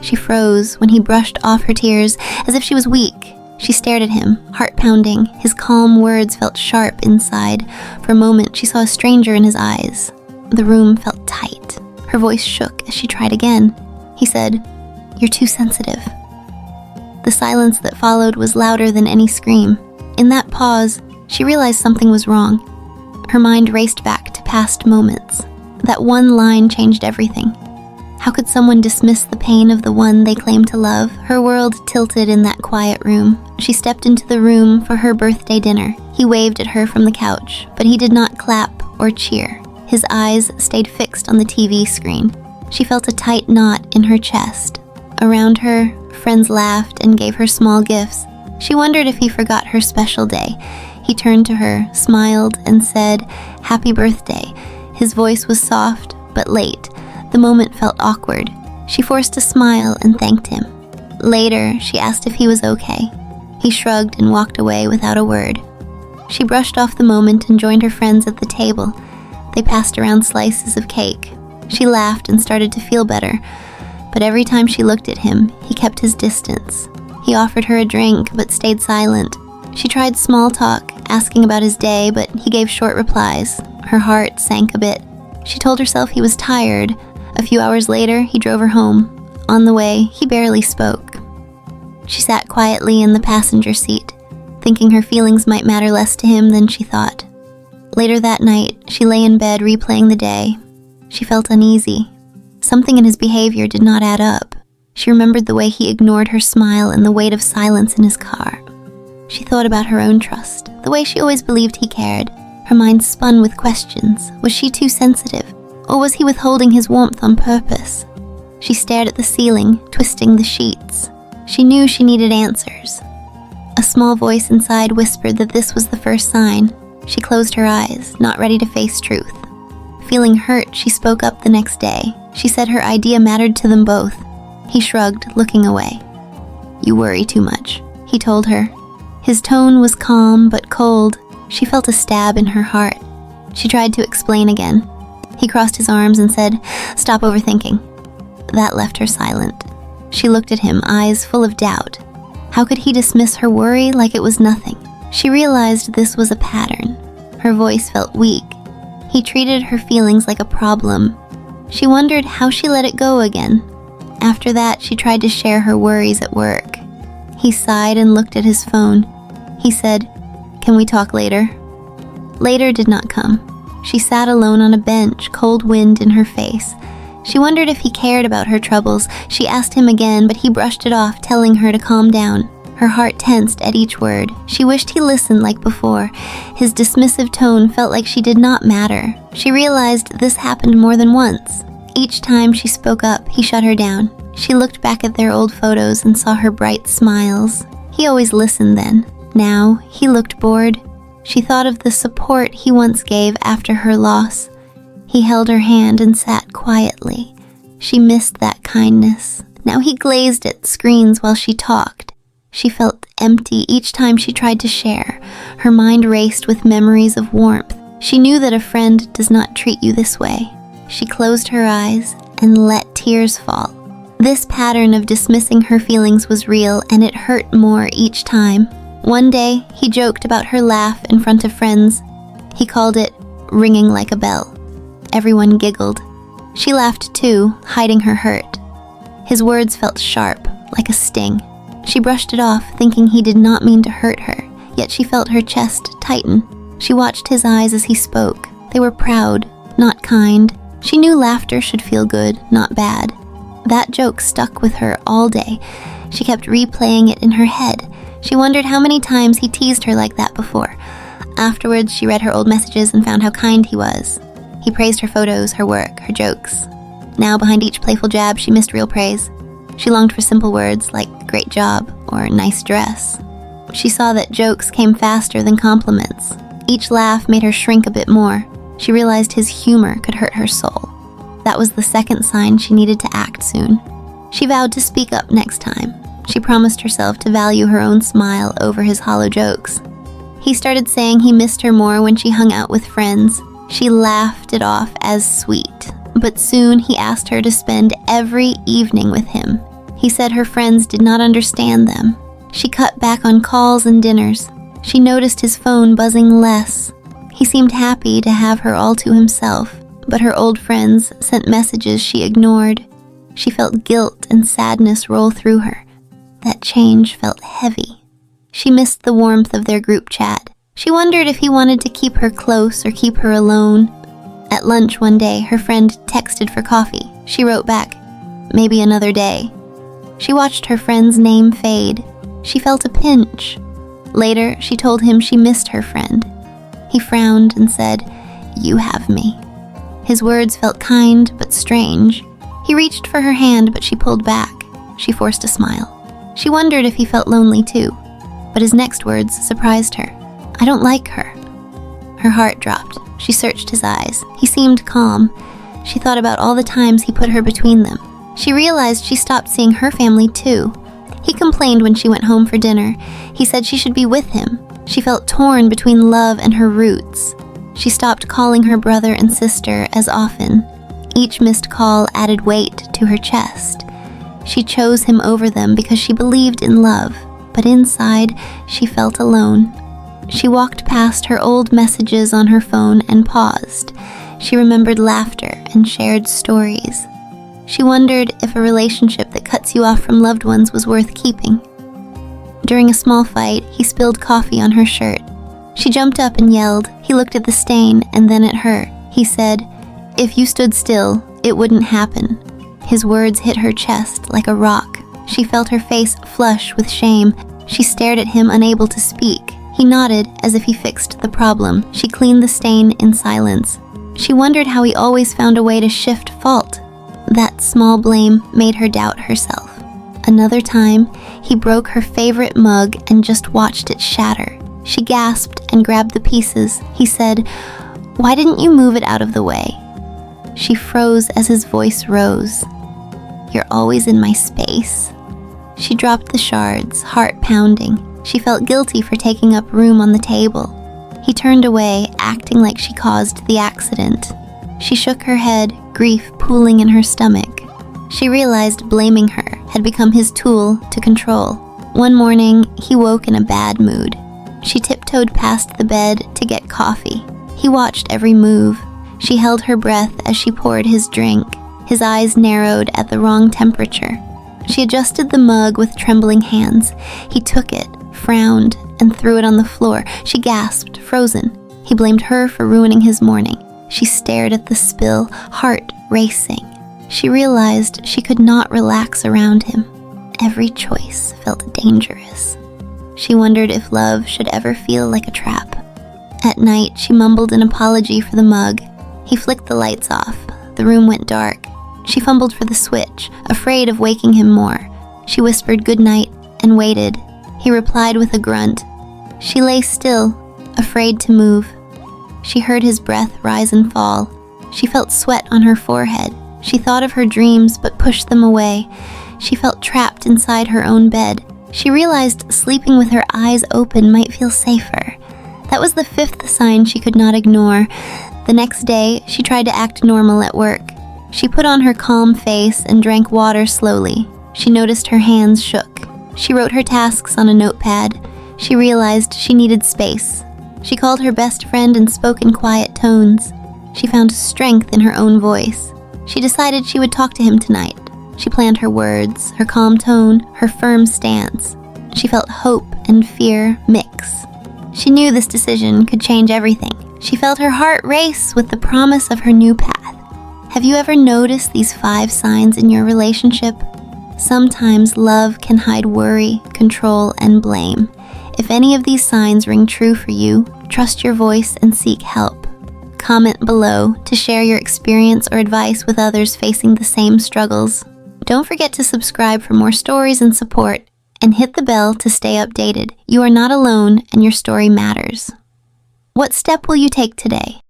She froze when he brushed off her tears as if she was weak. She stared at him, heart pounding. His calm words felt sharp inside. For a moment, she saw a stranger in his eyes. The room felt tight. Her voice shook as she tried again. He said, "You're too sensitive." The silence that followed was louder than any scream. In that pause, she realized something was wrong. Her mind raced back to past moments. That one line changed everything. How could someone dismiss the pain of the one they claimed to love? Her world tilted in that quiet room. She stepped into the room for her birthday dinner. He waved at her from the couch, but he did not clap or cheer. His eyes stayed fixed on the TV screen. She felt a tight knot in her chest. Around her, friends laughed and gave her small gifts. She wondered if he forgot her special day. He turned to her, smiled, and said, "Happy birthday." His voice was soft, but late. The moment felt awkward. She forced a smile and thanked him. Later, she asked if he was okay. He shrugged and walked away without a word. She brushed off the moment and joined her friends at the table. They passed around slices of cake. She laughed and started to feel better, but every time she looked at him, he kept his distance. He offered her a drink, but stayed silent. She tried small talk, asking about his day, but he gave short replies. Her heart sank a bit. She told herself he was tired. A few hours later, he drove her home. On the way, he barely spoke. She sat quietly in the passenger seat, thinking her feelings might matter less to him than she thought. Later that night, she lay in bed replaying the day. She felt uneasy. Something in his behavior did not add up. She remembered the way he ignored her smile and the weight of silence in his car. She thought about her own trust, the way she always believed he cared. Her mind spun with questions. Was she too sensitive? Or was he withholding his warmth on purpose? She stared at the ceiling, twisting the sheets. She knew she needed answers. A small voice inside whispered that this was the first sign. She closed her eyes, not ready to face truth. Feeling hurt, she spoke up the next day. She said her idea mattered to them both. He shrugged, looking away. "You worry too much," he told her. His tone was calm but cold. She felt a stab in her heart. She tried to explain again. He crossed his arms and said, "Stop overthinking." That left her silent. She looked at him, eyes full of doubt. How could he dismiss her worry like it was nothing? She realized this was a pattern. Her voice felt weak. He treated her feelings like a problem. She wondered how she let it go again. After that, she tried to share her worries at work. He sighed and looked at his phone. He said, "Can we talk later?" Later did not come. She sat alone on a bench, cold wind in her face. She wondered if he cared about her troubles. She asked him again, but he brushed it off, telling her to calm down. Her heart tensed at each word. She wished he listened like before. His dismissive tone felt like she did not matter. She realized this happened more than once. Each time she spoke up, he shut her down. She looked back at their old photos and saw her bright smiles. He always listened then. Now, he looked bored. She thought of the support he once gave after her loss. He held her hand and sat quietly. She missed that kindness. Now he glazed at screens while she talked. She felt empty each time she tried to share. Her mind raced with memories of warmth. She knew that a friend does not treat you this way. She closed her eyes and let tears fall. This pattern of dismissing her feelings was real, and it hurt more each time. One day, he joked about her laugh in front of friends. He called it ringing like a bell. Everyone giggled. She laughed too, hiding her hurt. His words felt sharp, like a sting. She brushed it off, thinking he did not mean to hurt her, yet she felt her chest tighten. She watched his eyes as he spoke. They were proud, not kind. She knew laughter should feel good, not bad. That joke stuck with her all day. She kept replaying it in her head. She wondered how many times he teased her like that before. Afterwards, she read her old messages and found how kind he was. He praised her photos, her work, her jokes. Now, behind each playful jab, she missed real praise. She longed for simple words like "great job" or "nice dress." She saw that jokes came faster than compliments. Each laugh made her shrink a bit more. She realized his humor could hurt her soul. That was the second sign she needed to act soon. She vowed to speak up next time. She promised herself to value her own smile over his hollow jokes. He started saying he missed her more when she hung out with friends. She laughed it off as sweet, but soon he asked her to spend every evening with him. He said her friends did not understand them. She cut back on calls and dinners. She noticed his phone buzzing less. He seemed happy to have her all to himself, but her old friends sent messages she ignored. She felt guilt and sadness roll through her. That change felt heavy. She missed the warmth of their group chat. She wondered if he wanted to keep her close or keep her alone. At lunch one day, her friend texted for coffee. She wrote back, "Maybe another day." She watched her friend's name fade. She felt a pinch. Later, she told him she missed her friend. He frowned and said, "You have me." His words felt kind but strange. He reached for her hand, but she pulled back. She forced a smile. She wondered if he felt lonely too, but his next words surprised her. "I don't like her." Her heart dropped. She searched his eyes. He seemed calm. She thought about all the times he put her between them. She realized she stopped seeing her family too. He complained when she went home for dinner. He said she should be with him. She felt torn between love and her roots. She stopped calling her brother and sister as often. Each missed call added weight to her chest. She chose him over them because she believed in love, but inside, she felt alone. She walked past her old messages on her phone and paused. She remembered laughter and shared stories. She wondered if a relationship that cuts you off from loved ones was worth keeping. During a small fight, he spilled coffee on her shirt. She jumped up and yelled. He looked at the stain and then at her. He said, "If you stood still, it wouldn't happen." His words hit her chest like a rock. She felt her face flush with shame. She stared at him, unable to speak. He nodded as if he fixed the problem. She cleaned the stain in silence. She wondered how he always found a way to shift fault. That small blame made her doubt herself. Another time, he broke her favorite mug and just watched it shatter. She gasped and grabbed the pieces. He said, "Why didn't you move it out of the way?" She froze as his voice rose. "You're always in my space." She dropped the shards, heart pounding. She felt guilty for taking up room on the table. He turned away, acting like she caused the accident. She shook her head, grief pooling in her stomach. She realized blaming her had become his tool to control. One morning, he woke in a bad mood. She tiptoed past the bed to get coffee. He watched every move. She held her breath as she poured his drink. His eyes narrowed at the wrong temperature. She adjusted the mug with trembling hands. He took it, frowned, and threw it on the floor. She gasped, frozen. He blamed her for ruining his morning. She stared at the spill, heart racing. She realized she could not relax around him. Every choice felt dangerous. She wondered if love should ever feel like a trap. At night, she mumbled an apology for the mug. He flicked the lights off. The room went dark. She fumbled for the switch, afraid of waking him more. She whispered goodnight and waited. He replied with a grunt. She lay still, afraid to move. She heard his breath rise and fall. She felt sweat on her forehead. She thought of her dreams but pushed them away. She felt trapped inside her own bed. She realized sleeping with her eyes open might feel safer. That was the fifth sign she could not ignore. The next day, she tried to act normal at work. She put on her calm face and drank water slowly. She noticed her hands shook. She wrote her tasks on a notepad. She realized she needed space. She called her best friend and spoke in quiet tones. She found strength in her own voice. She decided she would talk to him tonight. She planned her words, her calm tone, her firm stance. She felt hope and fear mix. She knew this decision could change everything. She felt her heart race with the promise of her new path. Have you ever noticed these 5 signs in your relationship? Sometimes love can hide worry, control, and blame. If any of these signs ring true for you, trust your voice and seek help. Comment below to share your experience or advice with others facing the same struggles. Don't forget to subscribe for more stories and support, and hit the bell to stay updated. You are not alone, and your story matters. What step will you take today?